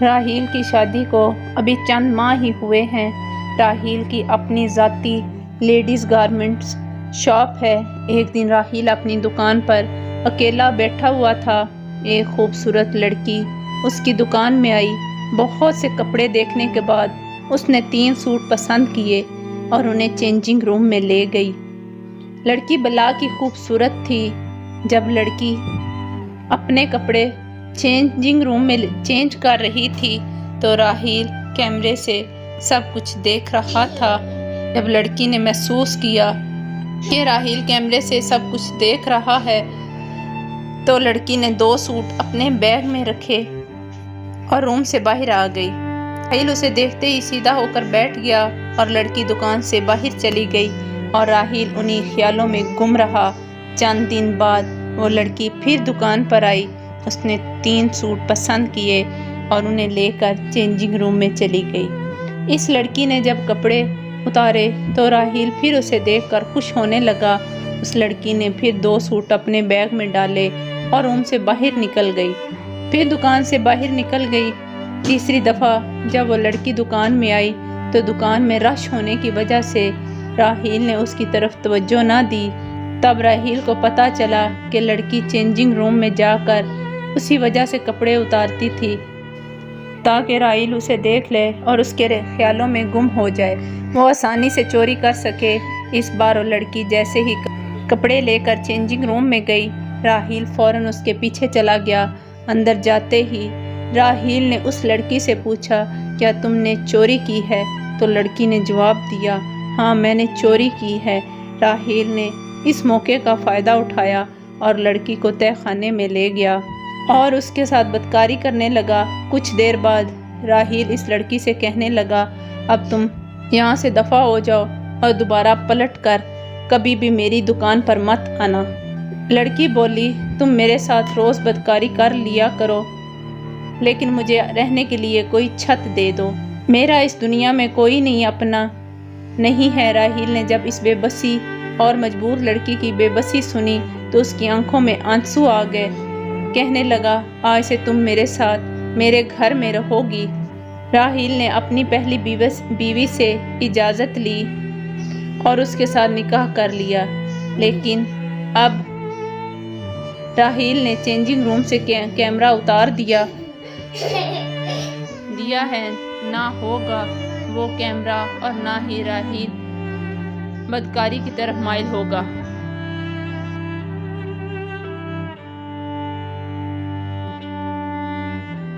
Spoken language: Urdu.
راحیل کی شادی کو ابھی چند ماہ ہی ہوئے ہیں۔ راحیل کی اپنی ذاتی لیڈیز گارمنٹس شاپ ہے۔ ایک دن راحیل اپنی دکان پر اکیلا بیٹھا ہوا تھا۔ ایک خوبصورت لڑکی اس کی دکان میں آئی۔ بہت سے کپڑے دیکھنے کے بعد اس نے 3 سوٹ پسند کیے اور انہیں چینجنگ روم میں لے گئی۔ لڑکی بلا کی خوبصورت تھی۔ جب لڑکی اپنے کپڑے چینجنگ روم میں چینج کر رہی تھی تو راحیل کیمرے سے سب کچھ دیکھ رہا تھا۔ جب لڑکی نے محسوس کیا کہ راحیل کیمرے سے سب کچھ دیکھ رہا ہے تو لڑکی نے 2 سوٹ اپنے بیگ میں رکھے اور روم سے باہر آ گئی۔ راحیل اسے دیکھتے ہی سیدھا ہو کر بیٹھ گیا اور لڑکی دکان سے باہر چلی گئی اور راحیل انہی خیالوں میں گم رہا۔ چند دن بعد وہ لڑکی پھر دکان پر آئی۔ اس نے 3 سوٹ پسند کیے اور انہیں لے کر چینجنگ روم میں چلی گئی۔ اس لڑکی نے جب کپڑے اتارے تو راحیل پھر اسے دیکھ کر خوش ہونے لگا۔ اس لڑکی نے پھر 2 سوٹ اپنے بیگ میں ڈالے اور روم سے باہر نکل گئی۔ پھر دکان سے باہر نکل گئی۔ تیسری دفعہ جب وہ لڑکی دکان میں آئی تو دکان میں رش ہونے کی وجہ سے راحیل نے اس کی طرف توجہ نہ دی۔ تب راحیل کو پتہ چلا کہ لڑکی چینجنگ روم میں جا کر اسی وجہ سے کپڑے اتارتی تھی تاکہ راحیل اسے دیکھ لے اور اس کے خیالوں میں گم ہو جائے، وہ آسانی سے چوری کر سکے۔ اس بار وہ لڑکی جیسے ہی کپڑے لے کر چینجنگ روم میں گئی، راحیل فوراً اس کے پیچھے چلا گیا۔ اندر جاتے ہی راحیل نے اس لڑکی سے پوچھا، کیا تم نے چوری کی ہے؟ تو لڑکی نے جواب دیا، ہاں میں نے چوری کی ہے۔ راحیل نے اس موقع کا فائدہ اٹھایا اور لڑکی کو تہہ خانے میں لے گیا اور اس کے ساتھ بدکاری کرنے لگا۔ کچھ دیر بعد راحیل اس لڑکی سے کہنے لگا، اب تم یہاں سے دفع ہو جاؤ اور دوبارہ پلٹ کر کبھی بھی میری دکان پر مت آنا۔ لڑکی بولی، تم میرے ساتھ روز بدکاری کر لیا کرو لیکن مجھے رہنے کے لیے کوئی چھت دے دو، میرا اس دنیا میں کوئی نہیں اپنا نہیں ہے۔ راحیل نے جب اس بے بسی اور مجبور لڑکی کی بے بسی سنی تو اس کی آنکھوں میں آنسو آ گئے۔ کہنے لگا، آج سے تم میرے ساتھ میرے گھر میں رہو گی۔ راحیل نے اپنی پہلی بیوی سے اجازت لی اور اس کے ساتھ نکاح کر لیا، لیکن اب راحیل نے چینجنگ روم سے کیمرہ اتار دیا ہے، نہ ہوگا وہ کیمرہ اور نہ ہی راحیل بدکاری کی طرف مائل ہوگا۔